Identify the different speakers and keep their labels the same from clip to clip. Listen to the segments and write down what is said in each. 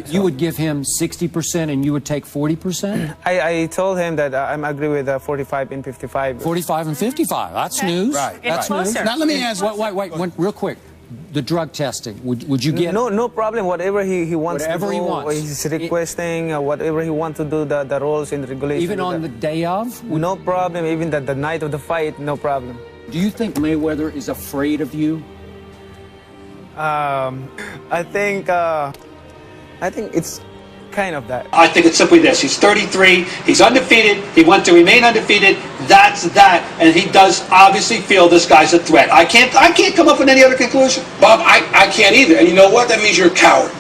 Speaker 1: You would give him 60% and you would take 40%?
Speaker 2: I told him that I'm agree with 45 and 55.
Speaker 1: 45 and 55. That's news.
Speaker 3: Right.
Speaker 1: That's news.
Speaker 3: Now let me ask.
Speaker 1: Wait, real quick. The drug testing. Would you get?
Speaker 2: No problem. Whatever he wants.
Speaker 1: Whatever
Speaker 2: to do,
Speaker 1: he wants.
Speaker 2: He's requesting whatever he wants to do. The rules and regulations.
Speaker 1: Even on the day of?
Speaker 2: No problem. Even the night of the fight, no problem.
Speaker 1: Do you think Mayweather is afraid of you?
Speaker 2: I think it's kind of that.
Speaker 4: I think it's simply this. He's 33. He's undefeated. He wants to remain undefeated. That's that. And he does obviously feel this guy's a threat. I can't come up with any other conclusion.
Speaker 5: Bob, I can't either. And you know what? That means you're a coward.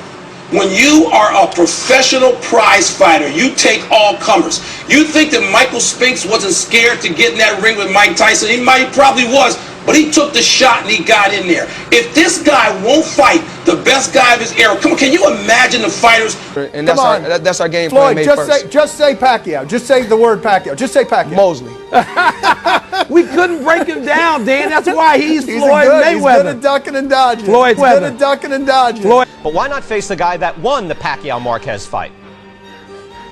Speaker 5: When you are a professional prize fighter, you take all comers. You think that Michael Spinks wasn't scared to get in that ring with Mike Tyson? He probably was, but he took the shot and he got in there. If this guy won't fight the best guy of his era, come on, can you imagine the fighters?
Speaker 6: And that's our game plan.
Speaker 3: Floyd, just say Pacquiao. Just say the word Pacquiao. Just say Pacquiao.
Speaker 6: Mosley.
Speaker 7: We couldn't break him down, Dan. That's why he's Floyd Mayweather.
Speaker 3: He's good at ducking and dodging.
Speaker 7: Floyd's
Speaker 3: good at ducking and dodging.
Speaker 7: Floyd.
Speaker 8: But why not face the guy that won the Pacquiao-Marquez fight?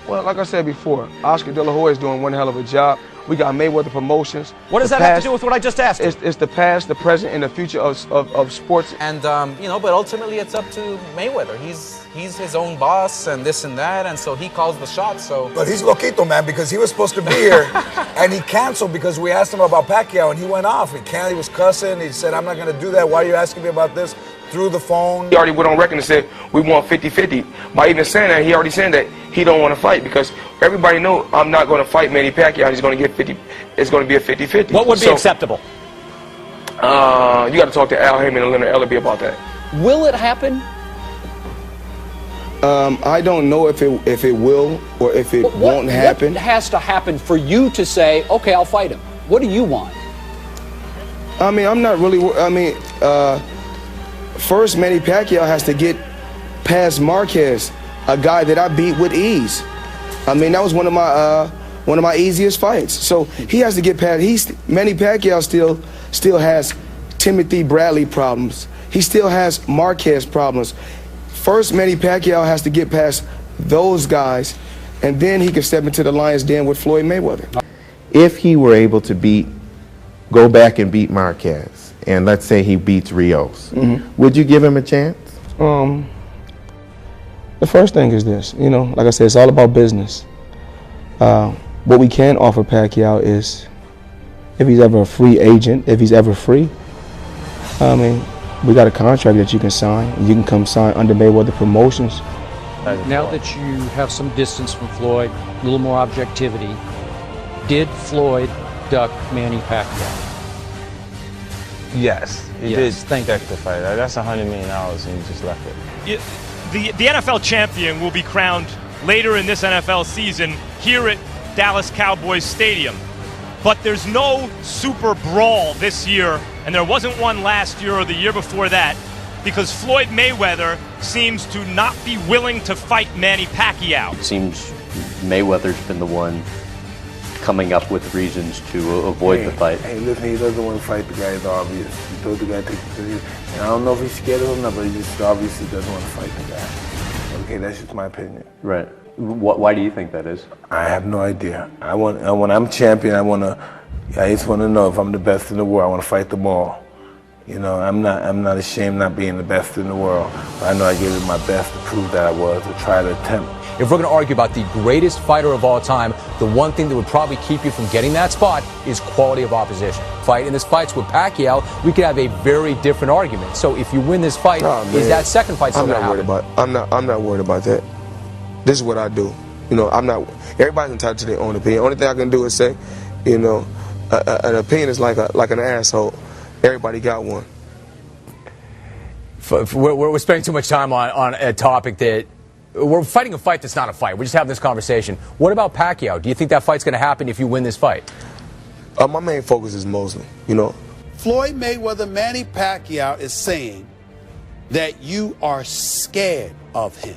Speaker 6: Well, like I said before, Oscar De La Hoya is doing one hell of a job. We got Mayweather Promotions.
Speaker 8: What does that have to do with what I just asked?
Speaker 6: It's the past, the present, and the future of sports.
Speaker 9: And but ultimately it's up to Mayweather. He's his own boss and this and that, and so he calls the shots. So,
Speaker 10: but he's loquito, man, because he was supposed to be here, and he canceled because we asked him about Pacquiao, and he went off. He was cussing. He said, "I'm not going to do that. Why are you asking me about this?" Through the phone.
Speaker 6: He already went on record and said we want 50-50. By even saying that, he already said that he don't want to fight because everybody know I'm not going to fight Manny Pacquiao. He's going to get 50. It's going to be a 50-50.
Speaker 8: What would be acceptable?
Speaker 6: You got to talk to Al Heyman and Leonard Ellerby about that.
Speaker 8: Will it happen?
Speaker 6: I don't know if it will or if it won't happen.
Speaker 8: What has to happen for you to say, okay, I'll fight him? What do you want?
Speaker 6: I mean, I'm not really. First, Manny Pacquiao has to get past Marquez, a guy that I beat with ease. I mean, that was one of my easiest fights. So he has to get past. Manny Pacquiao still has Timothy Bradley problems. He still has Marquez problems. First, Manny Pacquiao has to get past those guys, and then he can step into the lion's den with Floyd Mayweather.
Speaker 11: If he were able to go back and beat Marquez, and let's say he beats Rios, would you give him a chance?
Speaker 6: The first thing is this, like I said, it's all about business. What we can offer Pacquiao is, if he's ever a free agent, if he's ever free, I mean, we got a contract that you can sign. You can come sign under Mayweather Promotions.
Speaker 1: Now that you have some distance from Floyd, a little more objectivity, did Floyd duck Manny Pacquiao?
Speaker 12: Yes, he did duck the fight. That's $100 million and he just left it.
Speaker 13: The NFL champion will be crowned later in this NFL season here at Dallas Cowboys Stadium. But there's no super brawl this year, and there wasn't one last year or the year before that, because Floyd Mayweather seems to not be willing to fight Manny Pacquiao.
Speaker 14: It seems Mayweather's been the one coming up with reasons to avoid the fight.
Speaker 15: Hey, listen, he doesn't want to fight the guy. It's obvious. He told the guy to take the position. And I don't know if he's scared of him or not, but he just obviously doesn't want to fight the guy. Okay, that's just my opinion.
Speaker 14: Right. Why do you think that is?
Speaker 15: I have no idea. When I'm champion, I just want to know if I'm the best in the world. I want to fight them all. I'm not ashamed not being the best in the world. But I know I gave it my best to prove that I was, to try to attempt.
Speaker 16: If we're going to argue about the greatest fighter of all time, the one thing that would probably keep you from getting that spot is quality of opposition. Fight in this fight's with Pacquiao, we could have a very different argument. So if you win this fight, is that second fight still going to happen?
Speaker 6: I'm not worried about that. This is what I do. Everybody's entitled to their own opinion. Only thing I can do is say, an opinion is like an asshole. Everybody got one.
Speaker 16: We're spending too much time on a topic that we're fighting a fight that's not a fight. We're just having this conversation. What about Pacquiao? Do you think that fight's going to happen if you win this fight?
Speaker 6: My main focus is Mosley,
Speaker 3: Floyd Mayweather, Manny Pacquiao is saying that you are scared of him.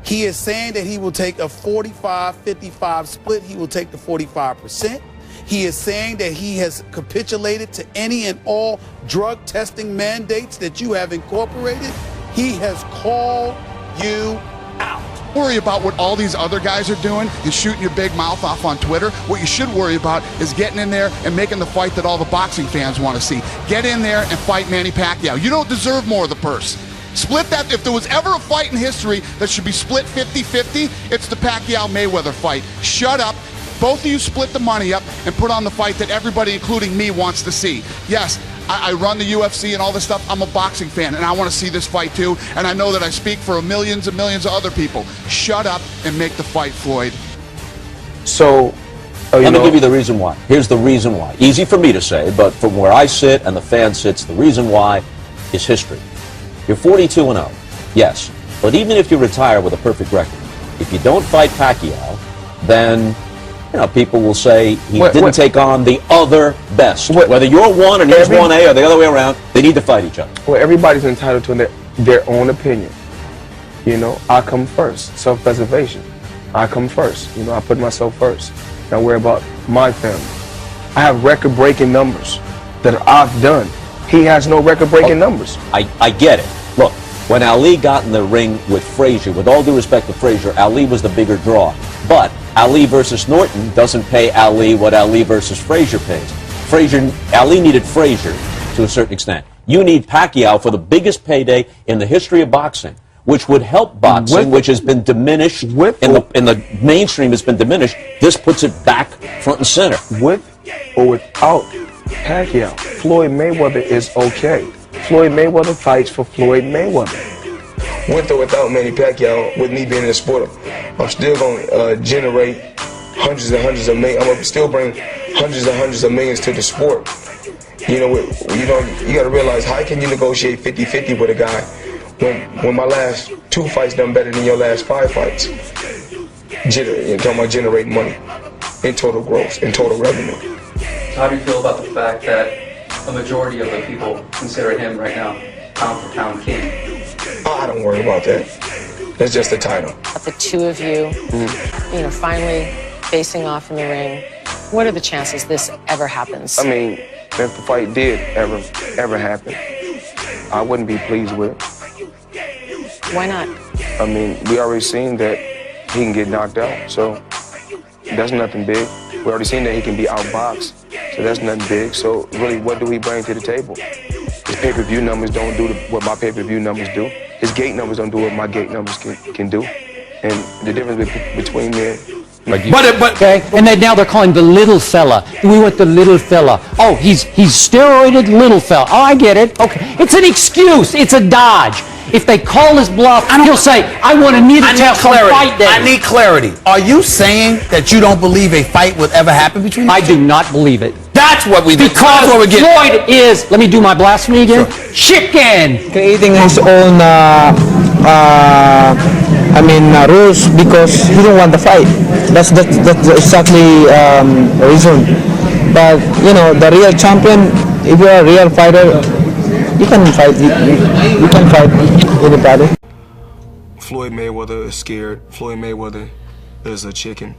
Speaker 3: He is saying that he will take a 45-55 split. He will take the 45%. He is saying that he has capitulated to any and all drug testing mandates that you have incorporated. He has called you out.
Speaker 17: Worry about what all these other guys are doing and shooting your big mouth off on Twitter. What you should worry about is getting in there and making the fight that all the boxing fans want to see. Get in there and fight Manny Pacquiao. You don't deserve more of the purse. Split that. If there was ever a fight in history that should be split 50-50, it's the Pacquiao-Mayweather fight. Shut up. Both of you split the money up and put on the fight that everybody, including me, wants to see. Yes, I run the UFC and all this stuff. I'm a boxing fan, and I want to see this fight too. And I know that I speak for millions and millions of other people. Shut up and make the fight, Floyd.
Speaker 18: So, let me give you the reason why. Here's the reason why. Easy for me to say, but from where I sit and the fan sits, the reason why is history. You're 42-0, yes. But even if you retire with a perfect record, if you don't fight Pacquiao, then people will say he didn't take on the other best. Whether you're 1 and he's 1A or the other way around, they need to fight each other.
Speaker 6: Well, everybody's entitled to their own opinion. I come first. Self-preservation. I come first. I put myself first. I worry about my family. I have record-breaking numbers that I've done. He has no record-breaking numbers.
Speaker 18: I get it. Look, when Ali got in the ring with Frazier, with all due respect to Frazier, Ali was the bigger draw. But Ali versus Norton doesn't pay Ali what Ali versus Frazier pays. Ali needed Frazier to a certain extent. You need Pacquiao for the biggest payday in the history of boxing, which would help boxing, which has been diminished in the mainstream has been diminished. This puts it back front and center.
Speaker 6: With or without Pacquiao, Floyd Mayweather is okay. Floyd Mayweather fights for Floyd Mayweather. With or without Manny Pacquiao, with me being in the sport, I'm still going to generate hundreds and hundreds of millions. I'm going to still bring hundreds and hundreds of millions to the sport. You got to realize, how can you negotiate 50-50 with a guy when my last 2 fights done better than your last 5 fights? You're talking about generating money in total growth, in total revenue.
Speaker 19: How do you feel about the fact that a majority of the people consider him right now pound for pound king?
Speaker 6: I don't worry about that. That's just a title.
Speaker 20: The two of you, finally facing off in the ring. What are the chances this ever happens?
Speaker 6: I mean, if the fight did ever happen, I wouldn't be pleased with it.
Speaker 20: Why not?
Speaker 6: I mean, we already seen that he can get knocked out, so that's nothing big. We already seen that he can be outboxed, so that's nothing big. So really, what do we bring to the table? His pay-per-view numbers don't do what my pay-per-view numbers do. His gate numbers don't do what my gate numbers can do. And the difference between me and
Speaker 1: okay, and now they're calling the little fella. We want the little fella. Oh, he's steroided little fella. Oh, I get it. Okay, it's an excuse. It's a dodge. If they call his bluff, he'll say, I want a needle test on fight day.
Speaker 21: I need clarity. Are you saying that you don't believe a fight would ever happen between you?
Speaker 1: I do not believe it.
Speaker 21: That's what we do.
Speaker 1: Because Floyd is, let me do my blasphemy again, chicken.
Speaker 2: Creating his own, rules because he don't want the fight. That's exactly the reason. But, the real champion, if you're a real fighter, you can fight. You can fight anybody.
Speaker 6: Floyd Mayweather is scared. Floyd Mayweather is a chicken.